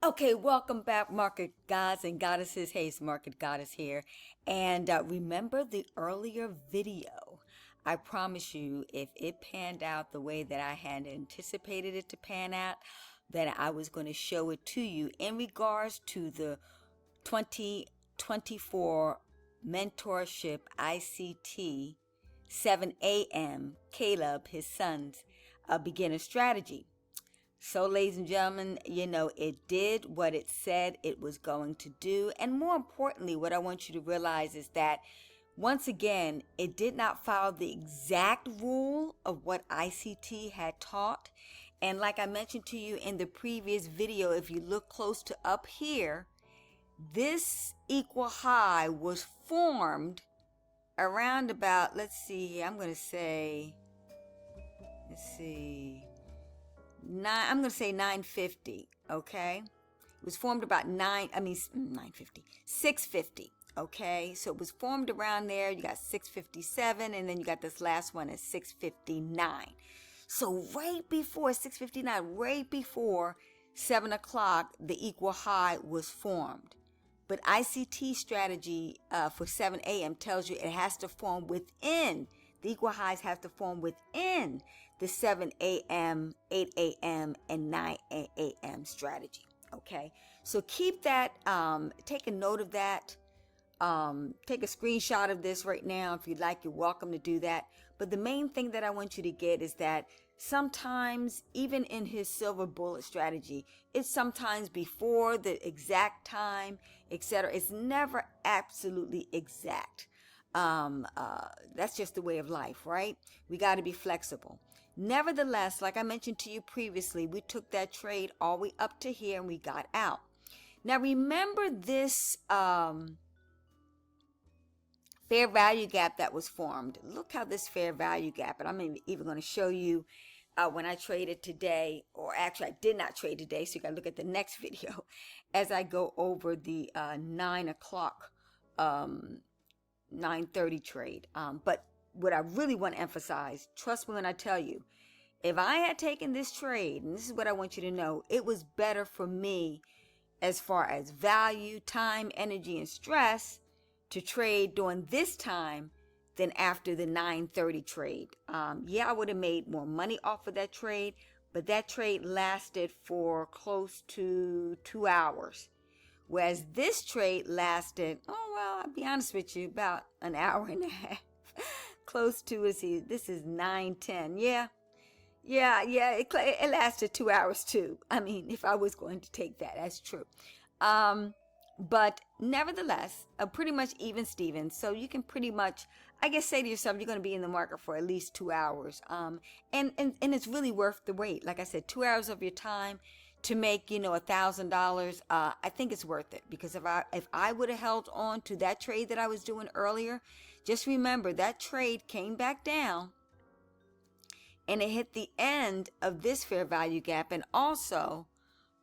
Okay, welcome back, market gods and goddesses. Hey, it's Market Goddess here. And remember the earlier video? I promise you, if it panned out the way that I had anticipated it to pan out, then I was going to show it to you in regards to the 2024 Mentorship ICT 7AM Calub, his son's beginner strategy. So, ladies and gentlemen, it did what it said it was going to do. And more importantly, what I want you to realize is that, once again, it did not follow the exact rule of what ICT had taught. And like I mentioned to you in the previous video, if you look close to up here, this equal high was formed around about, let's see, I'm going to say, I'm going to say 950, okay? It was formed about 650, okay? So it was formed around there. You got 657, and then you got this last one at 659. So right before 659, right before 7 o'clock, the equal high was formed. But ICT strategy for 7 a.m. tells you it has to form within, the equal highs have to form within the 7 a.m., 8 a.m., and 9 a.m. strategy. Okay, so keep that, take a note of that. Take a screenshot of this right now. If you'd like, you're welcome to do that. But the main thing that I want you to get is that sometimes, even in his silver bullet strategy, it's sometimes before the exact time, etc. It's never absolutely exact. That's just the way of life, right? We got to be flexible. Nevertheless, like I mentioned to you previously, we took that trade all the way up to here and we got out. Now remember this fair value gap that was formed. Look how this fair value gap, and I'm even going to show you when I traded today, or actually I did not trade today, so you got to look at the next video as I go over the 9 o'clock 9:30 trade. But what I really want to emphasize, trust me when I tell you, if I had taken this trade, and this is what I want you to know, it was better for me as far as value, time, energy, and stress to trade during this time than after the 9:30 trade. Yeah, I would have made more money off of that trade, but that trade lasted for close to 2 hours. Whereas this trade lasted, oh, well, I'll be honest with you, about an hour and a half. Close to, this is 9:10. Yeah, it lasted 2 hours too. I mean, if I was going to take that, that's true. But nevertheless, pretty much even Steven. So you can pretty much, I guess, say to yourself, you're going to be in the market for at least 2 hours. And it's really worth the wait. Like I said, 2 hours of your time to make, $1,000. I think it's worth it, because if I would have held on to that trade that I was doing earlier, just remember that trade came back down and it hit the end of this fair value gap. And also,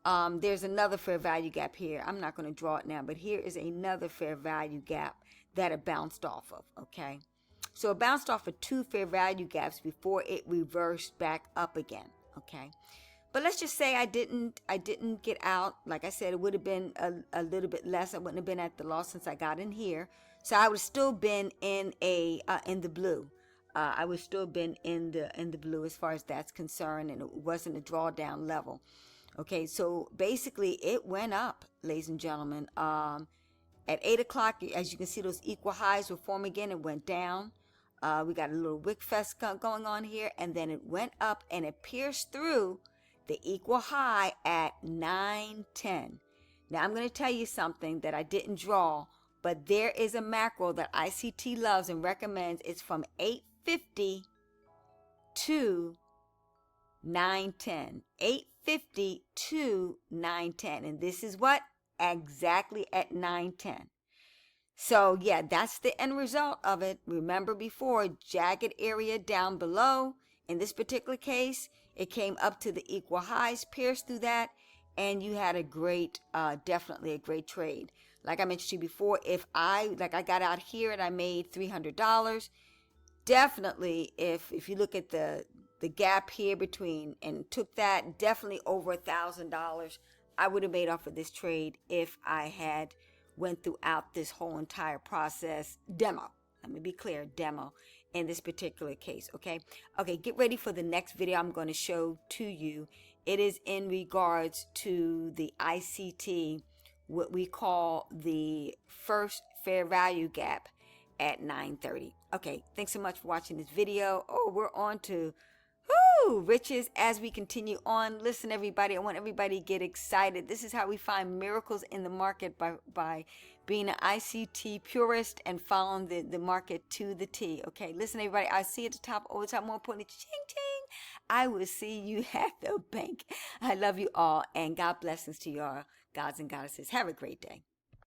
there's another fair value gap here. I'm not going to draw it now, but here is another fair value gap that it bounced off of. Okay, so it bounced off of 2 fair value gaps before it reversed back up again. Okay, but let's just say I didn't get out. Like I said, it would have been a little bit less. I wouldn't have been at the loss since I got in here, so I would have still been in the blue. I would still been in the blue as far as that's concerned, and it wasn't a drawdown level. Okay, so basically it went up, ladies and gentlemen. At 8 o'clock, as you can see, those equal highs were forming again. It went down. We got a little wick fest going on here, and then it went up and it pierced through the equal high at 9:10. Now I'm going to tell you something that I didn't draw, but there is a macro that ICT loves and recommends. It's from 850 to 9:10. 850 to 9:10, and this is what exactly at 9:10. So yeah, that's the end result of it. Remember before, jagged area down below. In this particular case, it came up to the equal highs, pierced through that, and you had a great, definitely a great trade. Like I mentioned to you before, if I got out here and I made $300, definitely if you look at the gap here between and took that, definitely over $1,000 I would have made off of this trade if I had went throughout this whole entire process. Demo. Let me be clear, demo in this particular case, okay? Okay, get ready for the next video I'm going to show to you. It is in regards to the ICT, what we call the first fair value gap at 9:30. Okay, thanks so much for watching this video. Oh, we're on to riches as we continue on. Listen, everybody, I want everybody to get excited. This is how we find miracles in the market, by being an ICT purist and following the market to the T. Okay, listen, everybody, I see at the top, over the top, more importantly, ching ching, I will see you at the bank. I love you all, and God blessings to your gods and goddesses. Have a great day.